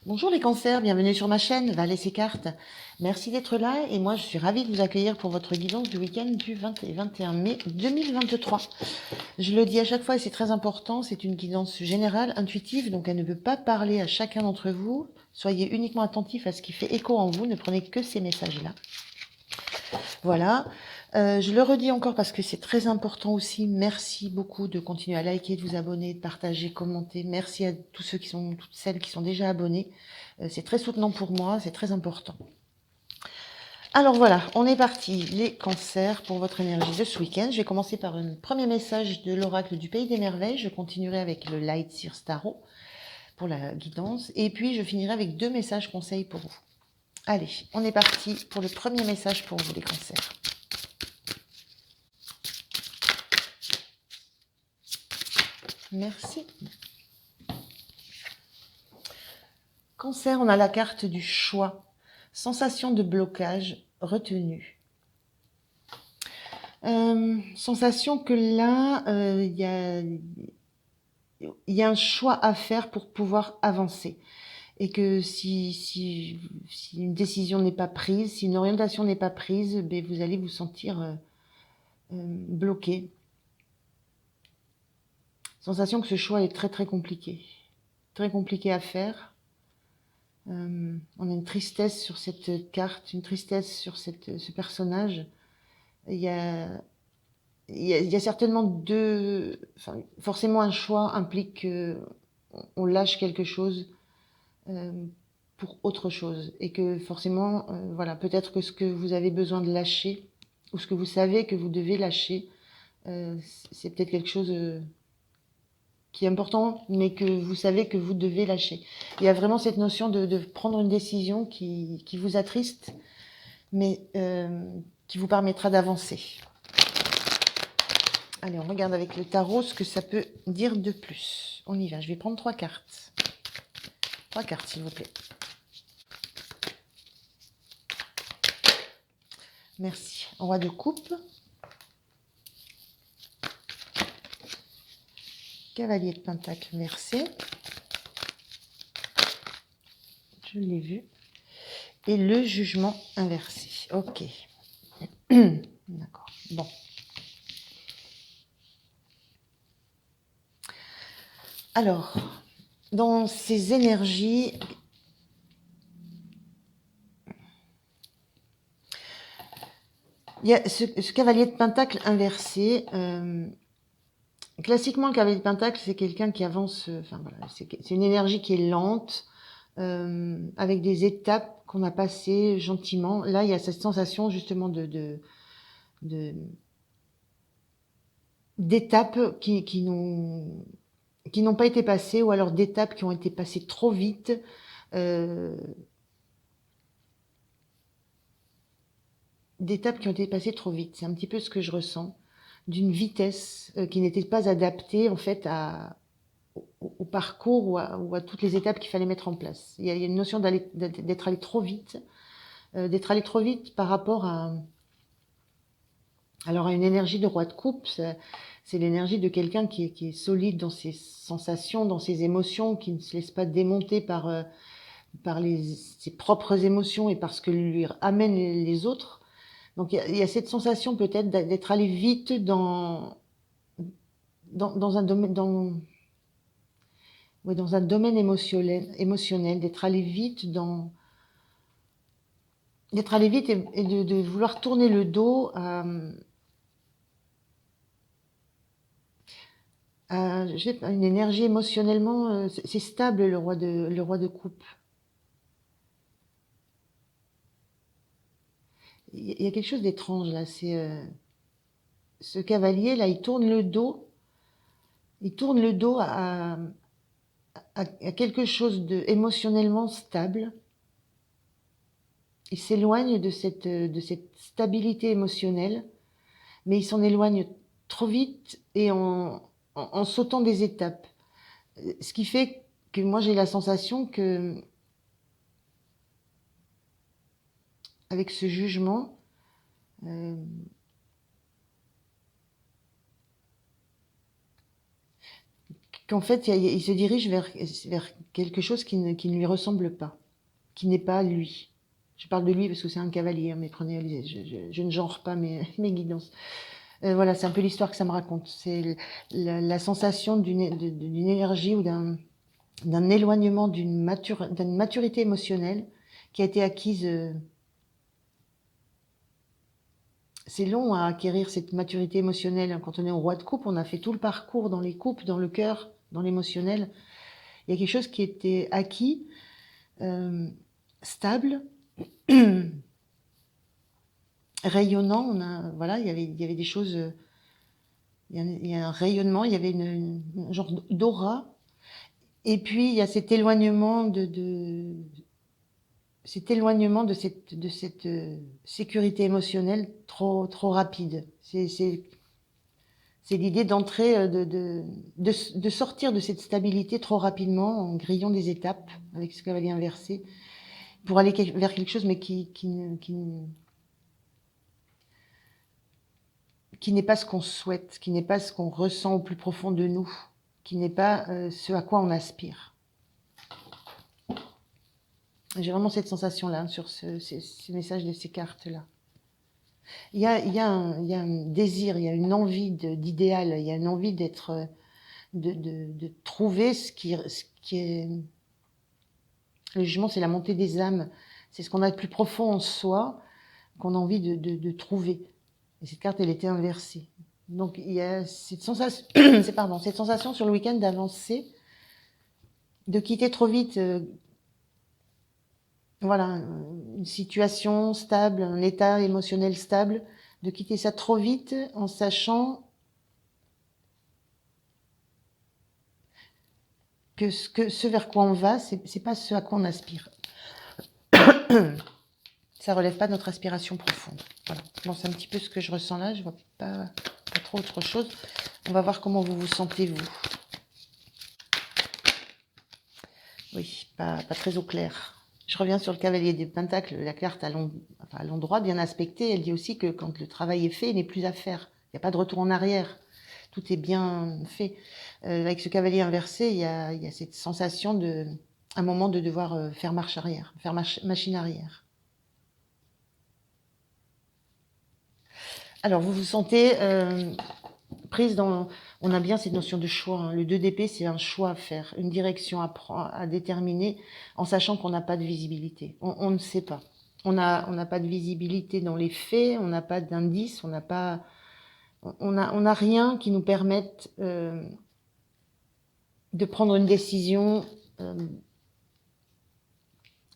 Bonjour les cancers, bienvenue sur ma chaîne Valais et Cartes. Merci d'être là et moi je suis ravie de vous accueillir pour votre guidance du week-end du 20 et 21 mai 2023. Je le dis à chaque fois et c'est très important, c'est une guidance générale, intuitive, donc elle ne peut pas parler à chacun d'entre vous. Soyez uniquement attentifs à ce qui fait écho en vous, ne prenez que ces messages-là. Voilà. Je le redis encore parce que c'est très important aussi. Merci beaucoup de continuer à liker, de vous abonner, de partager, commenter. Merci à tous ceux qui sont, toutes celles qui sont déjà abonnés. C'est très soutenant pour moi, c'est très important. Alors voilà, on est parti, les cancers, pour votre énergie de ce week-end. Je vais commencer par un premier message de l'oracle du Pays des Merveilles. Je continuerai avec le Light Seer Tarot pour la guidance. Et puis je finirai avec 2 messages conseils pour vous. Allez, on est parti pour le premier message pour vous, les cancers. Merci. Cancer, on a la carte du choix. Sensation de blocage, retenue. Sensation que là, il y a un choix à faire pour pouvoir avancer. Et que si une décision n'est pas prise, si une orientation n'est pas prise, ben vous allez vous sentir bloqué. Sensation que ce choix est très très compliqué. Très compliqué à faire. On a une tristesse sur cette carte, une tristesse sur ce personnage. Il y a, il y a certainement forcément un choix implique qu'on lâche quelque chose pour autre chose. Et que forcément, voilà, peut-être que ce que vous avez besoin de lâcher, ou ce que vous savez que vous devez lâcher, c'est peut-être quelque chose qui est important, mais que vous savez que vous devez lâcher. Il y a vraiment cette notion de prendre une décision qui vous attriste, mais qui vous permettra d'avancer. Allez, on regarde avec le tarot ce que ça peut dire de plus. On y va, je vais prendre 3 cartes. 3 cartes, s'il vous plaît. Merci. Roi de coupe. Cavalier de pentacle inversé. Je l'ai vu. Et le jugement inversé. Ok. D'accord. Bon. Alors, dans ces énergies, il y a ce cavalier de pentacle inversé. Classiquement, le cavalier de pentacle, c'est quelqu'un qui avance. Enfin voilà, c'est une énergie qui est lente, avec des étapes qu'on a passées gentiment. Là, il y a cette sensation justement d'étapes qui n'ont pas été passées, ou alors d'étapes qui ont été passées trop vite. D'étapes qui ont été passées trop vite. C'est un petit peu ce que je ressens, d'une vitesse qui n'était pas adaptée en fait au parcours ou à toutes les étapes qu'il fallait mettre en place. Il y a une notion d'être allé trop vite, par rapport à une énergie de roi de coupe. C'est l'énergie de quelqu'un qui est solide dans ses sensations, dans ses émotions, qui ne se laisse pas démonter par ses propres émotions et par ce que lui amènent les autres. Donc il y a cette sensation peut-être d'être allé vite dans un domaine, dans un domaine émotionnel, d'être allé vite et de vouloir tourner le dos je sais pas, une énergie émotionnellement, c'est stable, le roi de coupe. Il y a quelque chose d'étrange là. C'est ce cavalier là, il tourne le dos à quelque chose de émotionnellement stable. Il s'éloigne de cette stabilité émotionnelle, mais il s'en éloigne trop vite et en sautant des étapes. Ce qui fait que moi j'ai la sensation que avec ce jugement, euh, qu'en fait, il se dirige vers quelque chose qui ne lui ressemble pas, qui n'est pas lui. Je parle de lui parce que c'est un cavalier, hein, mais prenez, je ne genre pas mes guidances. Voilà, c'est un peu l'histoire que ça me raconte. C'est la sensation d'une énergie ou d'un éloignement, d'une maturité émotionnelle qui a été acquise. C'est long à acquérir cette maturité émotionnelle. Quand on est au roi de coupe, on a fait tout le parcours dans les coupes, dans le cœur, dans l'émotionnel. Il y a quelque chose qui était acquis, stable, rayonnant. Voilà, il y avait des choses. Il y a un rayonnement, il y avait un genre d'aura. Et puis il y a cet éloignement de cette sécurité émotionnelle trop rapide. C'est l'idée d'entrer, de sortir de cette stabilité trop rapidement en grillant des étapes avec ce cavalier inversé pour aller vers quelque chose, mais qui n'est pas ce qu'on souhaite, qui n'est pas ce qu'on ressent au plus profond de nous, qui n'est pas ce à quoi on aspire. J'ai vraiment cette sensation-là hein, sur ce message de ces cartes-là. Il y a un désir, il y a une envie d'idéal, il y a une envie d'être, de trouver ce qui est. Le jugement, c'est la montée des âmes, c'est ce qu'on a de plus profond en soi, qu'on a envie de trouver. Et cette carte, elle était inversée. Donc il y a cette sensation, cette sensation sur le week-end d'avancer, de quitter trop vite. Voilà, une situation stable, un état émotionnel stable, de quitter ça trop vite en sachant que ce vers quoi on va, c'est pas ce à quoi on aspire. Ça relève pas de notre aspiration profonde. Voilà. Bon, c'est un petit peu ce que je ressens là, je vois pas trop autre chose. On va voir comment vous vous sentez, vous. Oui, pas très au clair. Je reviens sur le cavalier des pentacles, la carte à l'endroit bien aspectée. Elle dit aussi que quand le travail est fait, il n'est plus à faire. Il n'y a pas de retour en arrière. Tout est bien fait. Avec ce cavalier inversé, il y a cette sensation un moment de devoir faire marche arrière, faire machine arrière. Alors, vous vous sentez prise dans. On a bien cette notion de choix. Hein. Le 2 d'épée, c'est un choix à faire, une direction à déterminer, en sachant qu'on n'a pas de visibilité. On ne sait pas. On n'a pas de visibilité dans les faits, on n'a pas d'indice, on n'a rien qui nous permette de prendre une décision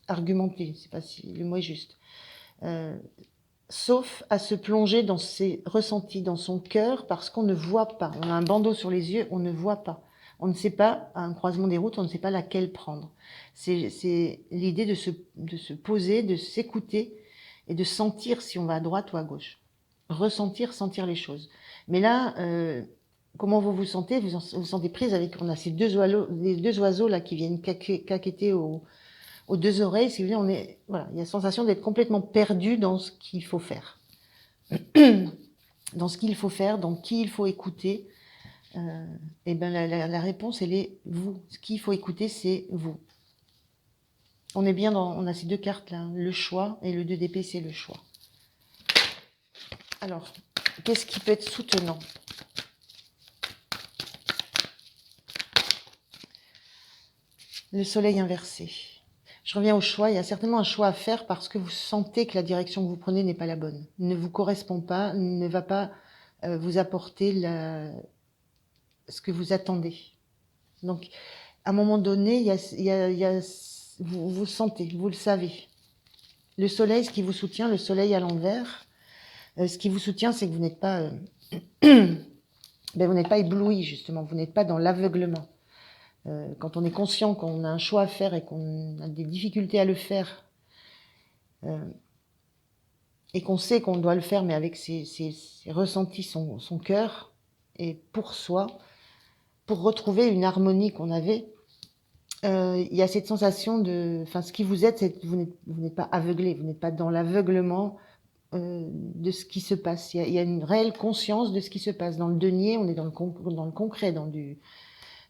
argumentée. Je ne sais pas si le mot est juste. Sauf à se plonger dans ses ressentis, dans son cœur, parce qu'on ne voit pas. On a un bandeau sur les yeux, on ne voit pas. On ne sait pas, à un croisement des routes, on ne sait pas laquelle prendre. C'est l'idée de se poser, de s'écouter et de sentir si on va à droite ou à gauche. Ressentir, sentir les choses. Mais là, comment vous vous sentez? Vous vous sentez prise avec, on a ces les deux oiseaux là qui viennent caqueter aux deux oreilles, si vous voulez, voilà, il y a la sensation d'être complètement perdu dans ce qu'il faut faire. Dans ce qu'il faut faire, dans qui il faut écouter. Et ben la réponse, elle est vous. Ce qu'il faut écouter, c'est vous. On est bien on a ces deux cartes là, le choix et le 2 d'épée, c'est le choix. Alors, qu'est-ce qui peut être soutenant? Le soleil inversé. Je reviens au choix. Il y a certainement un choix à faire parce que vous sentez que la direction que vous prenez n'est pas la bonne, ne vous correspond pas, ne va pas vous apporter ce que vous attendez. Donc, à un moment donné, vous sentez, vous le savez. Le soleil, ce qui vous soutient, le soleil à l'envers, ce qui vous soutient, c'est que vous n'êtes pas, vous n'êtes pas ébloui justement, vous n'êtes pas dans l'aveuglement. Quand on est conscient qu'on a un choix à faire et qu'on a des difficultés à le faire, et qu'on sait qu'on doit le faire, mais avec ses ressentis, son cœur, et pour soi, pour retrouver une harmonie qu'on avait, il y a cette sensation ce qui vous aide, c'est que vous n'êtes pas aveuglé, vous n'êtes pas dans l'aveuglement de ce qui se passe. Il y a une réelle conscience de ce qui se passe. Dans le denier, on est dans le concret,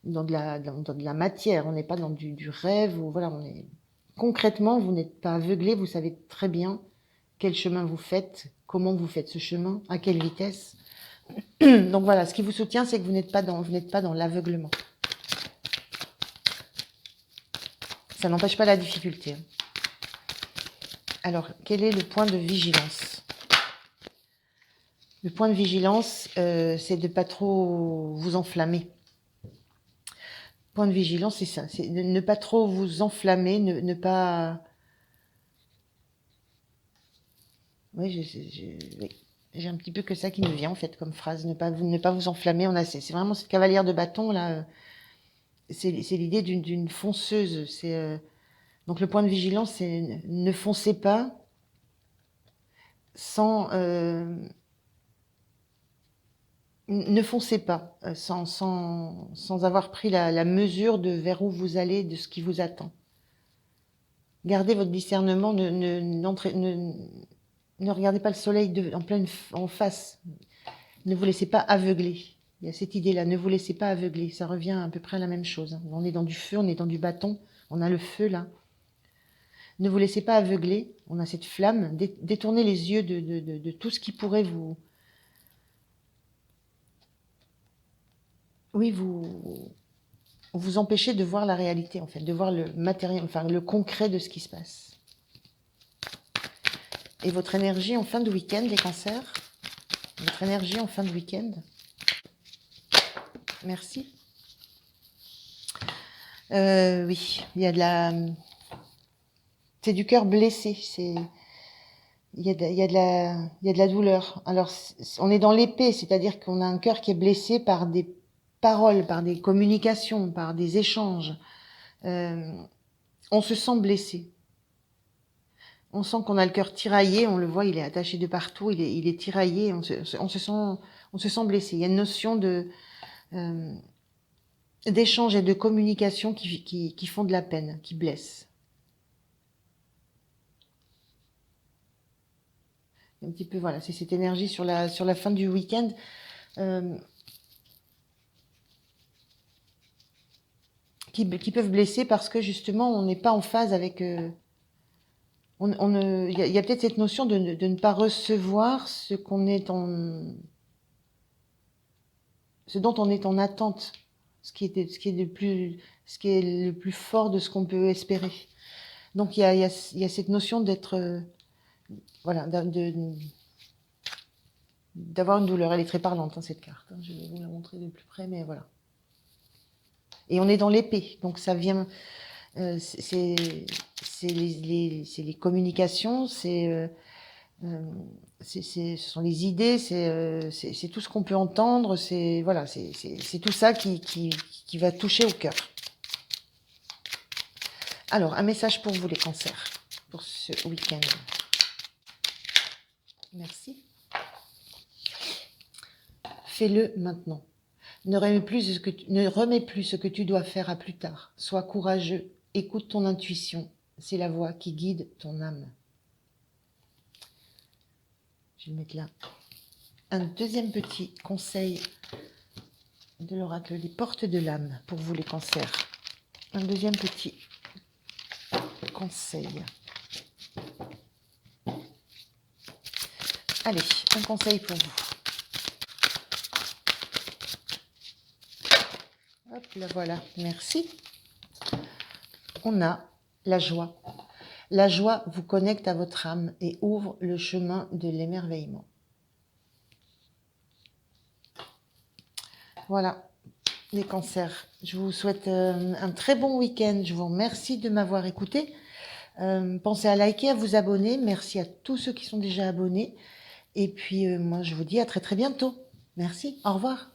dans de la matière, on n'est pas dans du rêve, ou voilà, concrètement, vous n'êtes pas aveuglé, vous savez très bien quel chemin vous faites, comment vous faites ce chemin, à quelle vitesse. Donc voilà, ce qui vous soutient, c'est que vous n'êtes pas dans l'aveuglement. Ça n'empêche pas la difficulté. Alors, quel est le point de vigilance? Le point de vigilance, c'est de ne pas trop vous enflammer. Point de vigilance, c'est ça, c'est de ne pas trop vous enflammer, ne pas... Oui, j'ai un petit peu que ça qui me vient en fait comme phrase, ne pas vous enflammer. C'est vraiment cette cavalière de bâton là, c'est l'idée d'une fonceuse. Donc le point de vigilance, c'est ne foncez pas sans... ne foncez pas sans avoir pris la mesure de vers où vous allez, de ce qui vous attend. Gardez votre discernement, ne regardez pas le soleil en face. Ne vous laissez pas aveugler. Il y a cette idée-là, ne vous laissez pas aveugler. Ça revient à peu près à la même chose. On est dans du feu, on est dans du bâton, on a le feu là. Ne vous laissez pas aveugler, on a cette flamme. Détournez les yeux de tout ce qui pourrait vous... Oui, vous empêcher de voir la réalité, en fait, de voir le matériel, enfin le concret de ce qui se passe. Et votre énergie en fin de week-end, les cancers? Votre énergie en fin de week-end? Merci. Oui, il y a de la... C'est du cœur blessé, il y a de la douleur. Alors, on est dans l'épée, c'est-à-dire qu'on a un cœur qui est blessé par des paroles, par des communications, par des échanges. On se sent blessé. On sent qu'on a le cœur tiraillé, on le voit, il est attaché de partout, il est tiraillé, on se sent blessé. Il y a une notion d'échange et de communication qui font de la peine, qui blessent. Un petit peu, voilà, c'est cette énergie sur la fin du week-end. Qui peuvent blesser parce que justement, on n'est pas en phase avec... il y a peut-être cette notion de ne pas recevoir ce dont on est en attente, ce qui est le plus fort de ce qu'on peut espérer. Donc il y a cette notion d'être, voilà, d'avoir une douleur. Elle est très parlante, hein, cette carte. Je vais vous la montrer de plus près, mais voilà. Et on est dans l'épée, donc ça vient... c'est les communications, ce sont les idées, c'est tout ce qu'on peut entendre, voilà, c'est tout ça qui va toucher au cœur. Alors, un message pour vous les cancers, pour ce week-end. Merci. Fais-le maintenant. Ne remets plus ce que tu dois faire à plus tard. Sois courageux. Écoute ton intuition. C'est la voix qui guide ton âme. Je vais mettre là un deuxième petit conseil de l'oracle des portes de l'âme pour vous les cancers. Un deuxième petit conseil. Allez, un conseil pour vous. Hop, là voilà, merci. On a la joie. La joie vous connecte à votre âme et ouvre le chemin de l'émerveillement. Voilà, les cancers. Je vous souhaite un très bon week-end. Je vous remercie de m'avoir écouté. Pensez à liker, à vous abonner. Merci à tous ceux qui sont déjà abonnés. Et puis, moi, je vous dis à très très bientôt. Merci, au revoir.